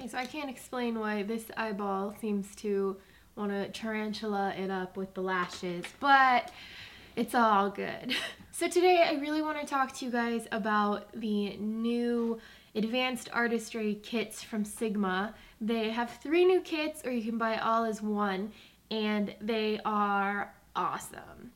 Okay, so I can't explain why this eyeball seems to want to tarantula it up with the lashes, but it's all good. So today I really want to talk to you guys about the new advanced artistry kits from Sigma. They have 3 new kits, or you can buy all as one, and they are awesome.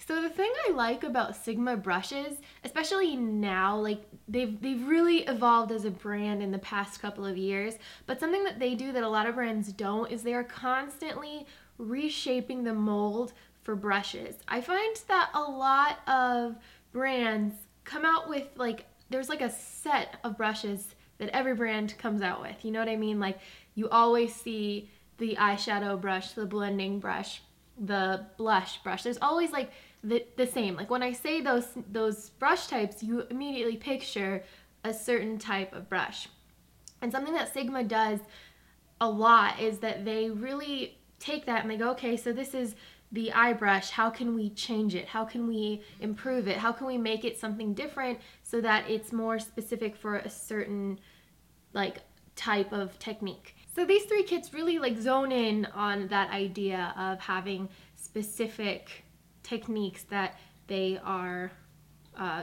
So the thing I like about Sigma brushes, especially now, like they've really evolved as a brand in the past couple of years, but something that they do that a lot of brands don't is they are constantly reshaping the mold for brushes. I find that a lot of brands come out with there's like a set of brushes that every brand comes out with. You know what I mean? Like you always see the eyeshadow brush, the blending brush, the blush brush. There's always like the same. Like when I say those brush types, you immediately picture a certain type of brush. And something that Sigma does a lot is that they really take that and they go, okay, so this is the eye brush. How can we change it? How can we improve it? How can we make it something different so that it's more specific for a certain type of technique? So these 3 kits really zone in on that idea of having specific techniques that they are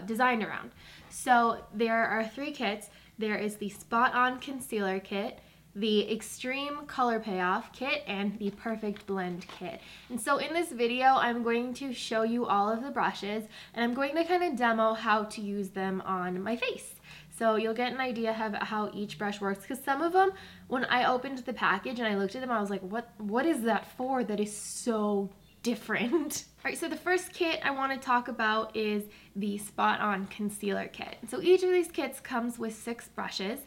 designed around. So there are 3 kits. There is the Spot On Concealer Kit, the Extreme Color Payoff Kit, and the Perfect Blend Kit. And so in this video, I'm going to show you all of the brushes, and I'm going to kind of demo how to use them on my face. So you'll get an idea of how each brush works, because some of them, when I opened the package and I looked at them, I was like, what is that for? That is so different. All right, so the first kit I want to talk about is the Spot On Concealer Kit. So each of these kits comes with 6 brushes,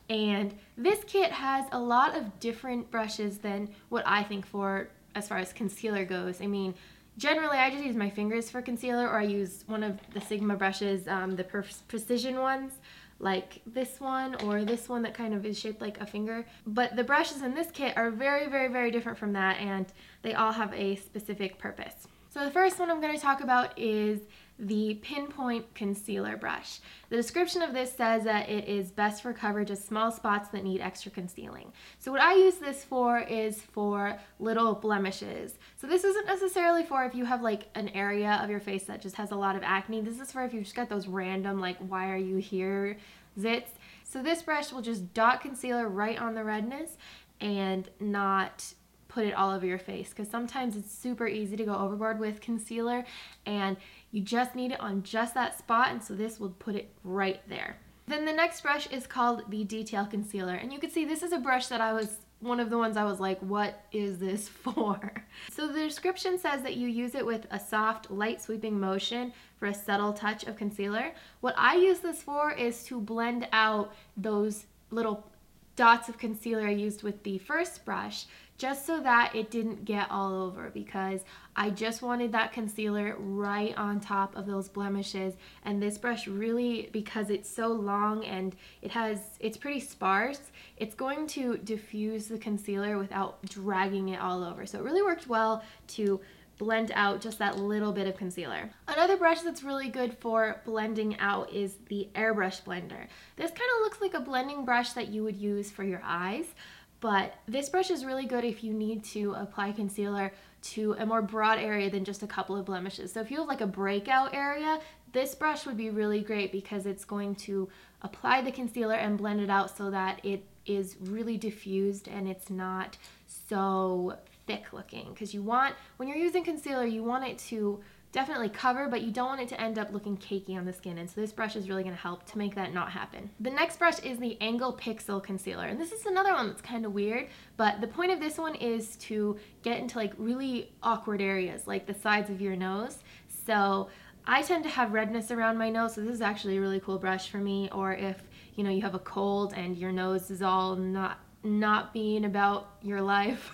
and this kit has a lot of different brushes than what I think for as far as concealer goes. I mean, generally I just use my fingers for concealer, or I use one of the Sigma brushes, the Precision ones, like this one or this one that kind of is shaped like a finger. But the brushes in this kit are very, very, very different from that, and they all have a specific purpose. So the first one I'm going to talk about is the Pinpoint Concealer Brush. The description of this says that it is best for coverage of small spots that need extra concealing. So what I use this for is for little blemishes. So this isn't necessarily for if you have an area of your face that just has a lot of acne. This is for if you've just got those random why are you here zits. So this brush will just dot concealer right on the redness and not put it all over your face, because sometimes it's super easy to go overboard with concealer and you just need it on just that spot, and so this will put it right there. Then the next brush is called the Detail Concealer, and you can see this is a brush that one of the ones I was like, what is this for? So the description says that you use it with a soft, light sweeping motion for a subtle touch of concealer. What I use this for is to blend out those little dots of concealer I used with the first brush, just so that it didn't get all over, because I just wanted that concealer right on top of those blemishes. And this brush really, because it's so long and it's pretty sparse, it's going to diffuse the concealer without dragging it all over. So it really worked well to blend out just that little bit of concealer. Another brush that's really good for blending out is the Airbrush Blender. This kind of looks like a blending brush that you would use for your eyes, but this brush is really good if you need to apply concealer to a more broad area than just a couple of blemishes. So if you have a breakout area, this brush would be really great, because it's going to apply the concealer and blend it out so that it is really diffused and it's not so thick looking. Because when you're using concealer, you want it to definitely cover, but you don't want it to end up looking cakey on the skin, and so this brush is really going to help to make that not happen. The next brush is the Angle Pixel Concealer, and this is another one that's kind of weird, but the point of this one is to get into really awkward areas, like the sides of your nose. So I tend to have redness around my nose, so this is actually a really cool brush for me. Or if you have a cold and your nose is all not being about your life,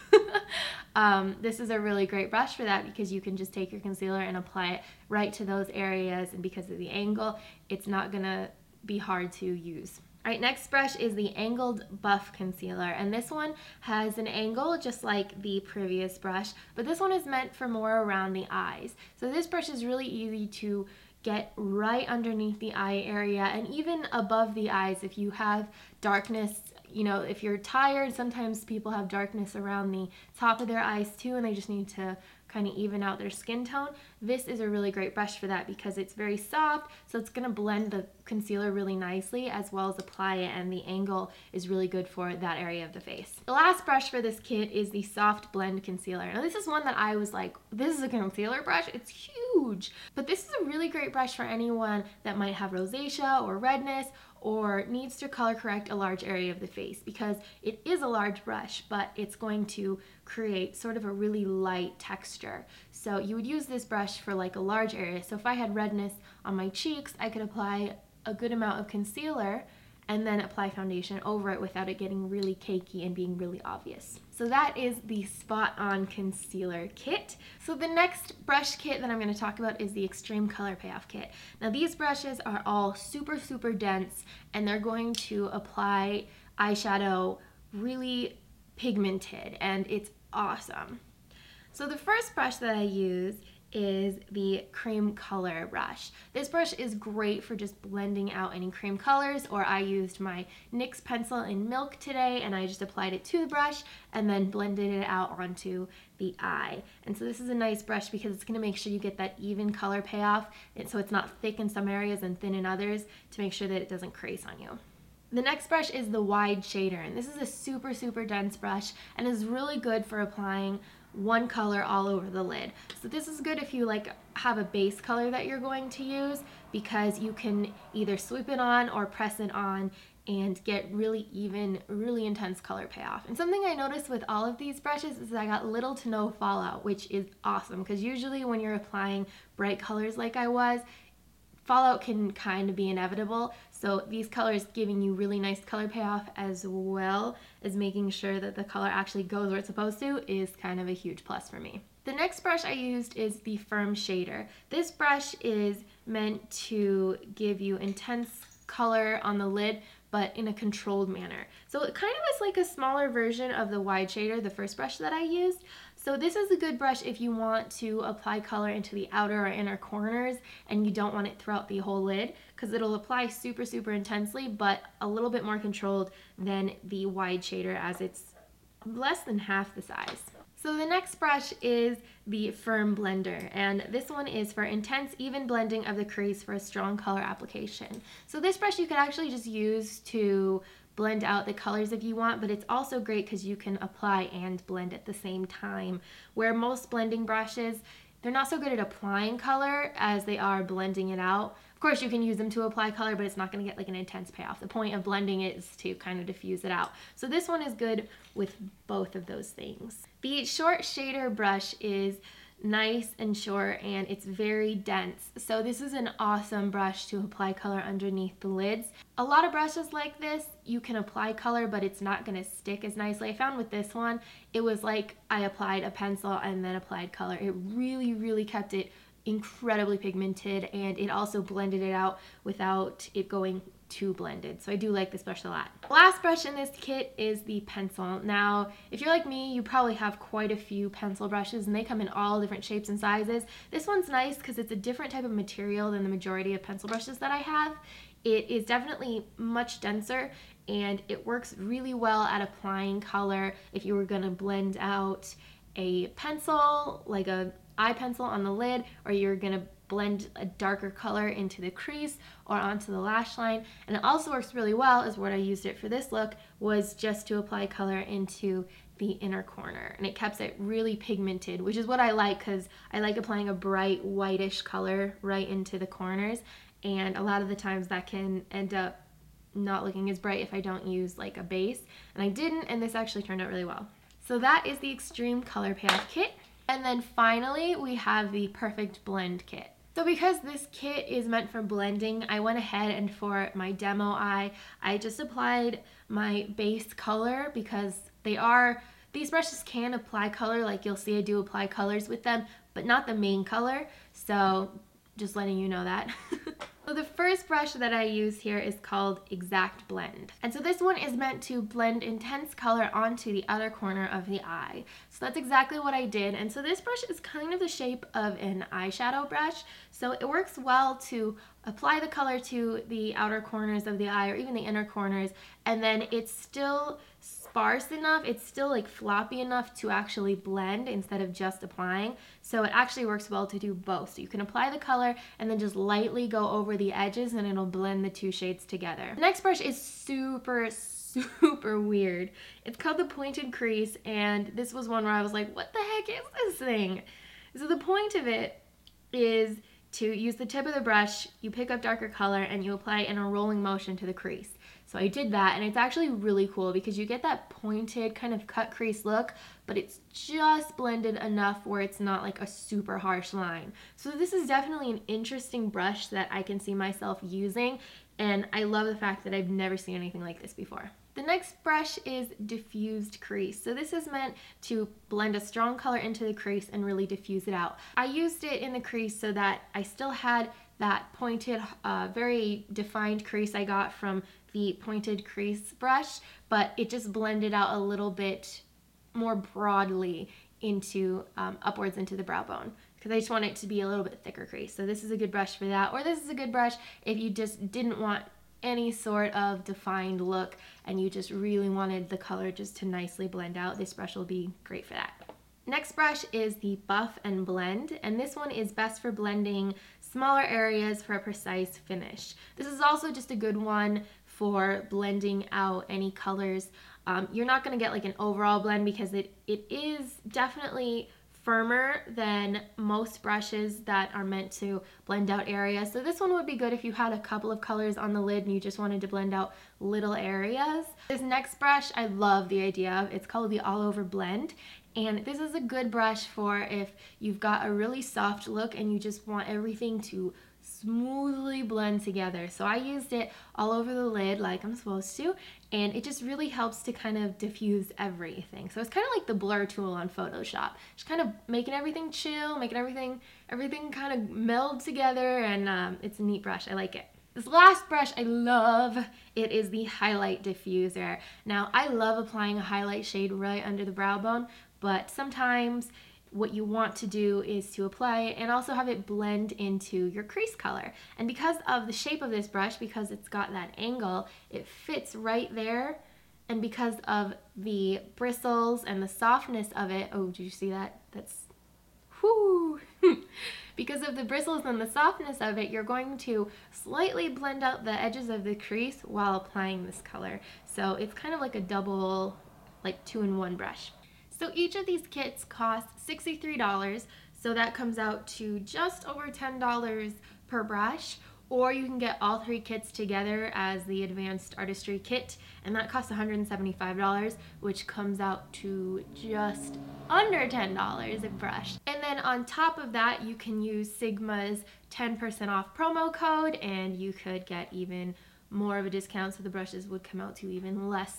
this is a really great brush for that, because you can just take your concealer and apply it right to those areas, and because of the angle, it's not gonna be hard to use. All right, next brush is the Angled Buff Concealer, and this one has an angle just like the previous brush, but this one is meant for more around the eyes. So this brush is really easy to get right underneath the eye area and even above the eyes if you have darkness you know, if you're tired, sometimes people have darkness around the top of their eyes too, and they just need to kind of even out their skin tone. This is a really great brush for that because it's very soft, so it's going to blend the concealer really nicely as well as apply it, and the angle is really good for that area of the face. The last brush for this kit is the Soft Blend Concealer. Now this is one that I was like, this is a concealer brush? It's huge! But this is a really great brush for anyone that might have rosacea or redness or needs to color correct a large area of the face, because it is a large brush, but it's going to create sort of a really light texture. So you would use this brush for like a large area. So if I had redness on my cheeks, I could apply a good amount of concealer and then apply foundation over it without it getting really cakey and being really obvious. So that is the Spot On Concealer Kit. So the next brush kit that I'm going to talk about is the Extreme Color Payoff Kit. Now these brushes are all super, super dense, and they're going to apply eyeshadow really pigmented, and it's awesome. So the first brush that I use is the cream color brush. This brush is great for just blending out any cream colors, or I used my NYX pencil in Milk today and I just applied it to the brush and then blended it out onto the eye. And so this is a nice brush because it's going to make sure you get that even color payoff, and so it's not thick in some areas and thin in others, to make sure that it doesn't crease on you. The next brush is the Wide Shader, and this is a super, super dense brush and is really good for applying one color all over the lid. So this is good if you like have a base color that you're going to use, because you can either sweep it on or press it on and get really even, really intense color payoff. And something I noticed with all of these brushes is that I got little to no fallout, which is awesome, because usually when you're applying bright colors like I was, fallout can kind of be inevitable. So these colors giving you really nice color payoff as well as making sure that the color actually goes where it's supposed to is kind of a huge plus for me. The next brush I used is the Firm Shader. This brush is meant to give you intense color on the lid, but in a controlled manner. So it kind of is like a smaller version of the Wide Shader, the first brush that I used. So this is a good brush if you want to apply color into the outer or inner corners and you don't want it throughout the whole lid, because it'll apply super, super intensely, but a little bit more controlled than the Wide Shader, as it's less than half the size. So the next brush is the Firm Blender, and this one is for intense, even blending of the crease for a strong color application. So this brush you could actually just use to blend out the colors if you want, but it's also great because you can apply and blend at the same time, where most blending brushes, they're not so good at applying color as they are blending it out. Of course, you can use them to apply color, but it's not going to get like an intense payoff. The point of blending it is to kind of diffuse it out. So this one is good with both of those things. The Short Shader brush is nice and short, and it's very dense. So this is an awesome brush to apply color underneath the lids. A lot of brushes like this, you can apply color, but it's not going to stick as nicely. I found with this one, it was like I applied a pencil and then applied color. It really, really kept it incredibly pigmented, and it also blended it out without it going too blended. So I do like this brush a lot. The last brush in this kit is the pencil. Now, if you're like me, you probably have quite a few pencil brushes and they come in all different shapes and sizes. This one's nice because it's a different type of material than the majority of pencil brushes that I have. It is definitely much denser, and it works really well at applying color if you were gonna blend out a pencil, like a eye pencil on the lid, or you're gonna blend a darker color into the crease or onto the lash line. And it also works really well, is what I used it for this look, was just to apply color into the inner corner, and it kept it really pigmented, which is what I like, because I like applying a bright whitish color right into the corners, and a lot of the times that can end up not looking as bright if I don't use like a base, and I didn't, and this actually turned out really well. So that is the Extreme Color Payoff Kit. And then finally we have the Perfect Blend Kit. So because this kit is meant for blending, I went ahead and for my demo eye, I just applied my base color, because these brushes can apply color, like you'll see I do apply colors with them, but not the main color. So just letting you know that. So the first brush that I use here is called Exact Blend. And so this one is meant to blend intense color onto the outer corner of the eye. So that's exactly what I did. And so this brush is kind of the shape of an eyeshadow brush. So it works well to apply the color to the outer corners of the eye or even the inner corners, and then it's still sparse enough, it's still like floppy enough to actually blend instead of just applying. So it actually works well to do both. So you can apply the color and then just lightly go over the edges and it'll blend the two shades together. The next brush is super weird. It's called the Pointed Crease, and this was one where I was like, what the heck is this thing? So the point of it is to use the tip of the brush, you pick up darker color and you apply it in a rolling motion to the crease. So I did that, and it's actually really cool because you get that pointed kind of cut crease look, but it's just blended enough where it's not like a super harsh line. So this is definitely an interesting brush that I can see myself using, and I love the fact that I've never seen anything like this before. The next brush is Diffused Crease. So this is meant to blend a strong color into the crease and really diffuse it out. I used it in the crease so that I still had that pointed, very defined crease I got from the Pointed Crease brush, but it just blended out a little bit more broadly into upwards into the brow bone, because I just want it to be a little bit thicker crease. So this is a good brush for that, or this is a good brush if you just didn't want any sort of defined look and you just really wanted the color just to nicely blend out. This brush will be great for that. Next brush is the Buff and Blend, and this one is best for blending smaller areas for a precise finish. This is also just a good one for blending out any colors. You're not going to get like an overall blend because it is definitely firmer than most brushes that are meant to blend out areas. So this one would be good if you had a couple of colors on the lid and you just wanted to blend out little areas. This next brush I love the idea of. It's called the All Over Blend, and this is a good brush for if you've got a really soft look and you just want everything to smoothly blend together. So I used it all over the lid like I'm supposed to, and it just really helps to kind of diffuse everything. So it's kind of like the blur tool on Photoshop, just kind of making everything chill, making everything kind of meld together, and it's a neat brush. I like it. This last brush I love. It is the Highlight Diffuser. Now I love applying a highlight shade right under the brow bone, but sometimes what you want to do is to apply it and also have it blend into your crease color. And because of the shape of this brush, because it's got that angle, it fits right there. And because of the bristles and the softness of it, oh, did you see that? That's, whoo! Because of the bristles and the softness of it, you're going to slightly blend out the edges of the crease while applying this color. So it's kind of like a double, like 2-in-1 brush. So each of these kits costs $63, so that comes out to just over $10 per brush, or you can get all 3 kits together as the Advanced Artistry kit, and that costs $175, which comes out to just under $10 a brush. And then on top of that, you can use Sigma's 10% off promo code, and you could get even more of a discount, so the brushes would come out to even less.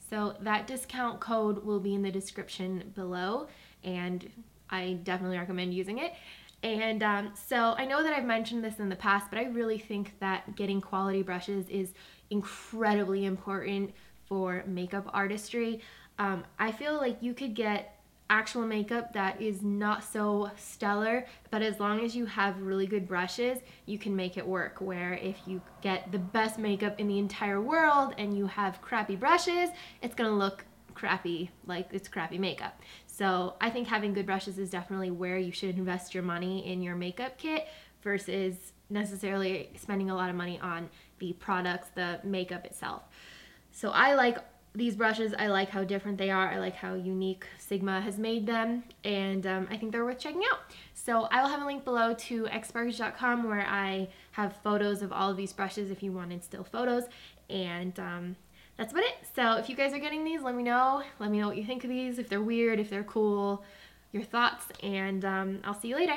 So that discount code will be in the description below, and I definitely recommend using it. And so I know that I've mentioned this in the past, but I really think that getting quality brushes is incredibly important for makeup artistry. I feel like you could get actual makeup that is not so stellar, but as long as you have really good brushes, you can make it work. Where if you get the best makeup in the entire world and you have crappy brushes, it's gonna look crappy, like it's crappy makeup. So I think having good brushes is definitely where you should invest your money in your makeup kit versus necessarily spending a lot of money on the products, the makeup itself. So I like these brushes. I like how different they are. I like how unique Sigma has made them, and I think they're worth checking out. So I will have a link below to xSparkage.com where I have photos of all of these brushes if you wanted still photos, and that's about it. So if you guys are getting these, let me know. Let me know what you think of these, if they're weird, if they're cool, your thoughts, and I'll see you later.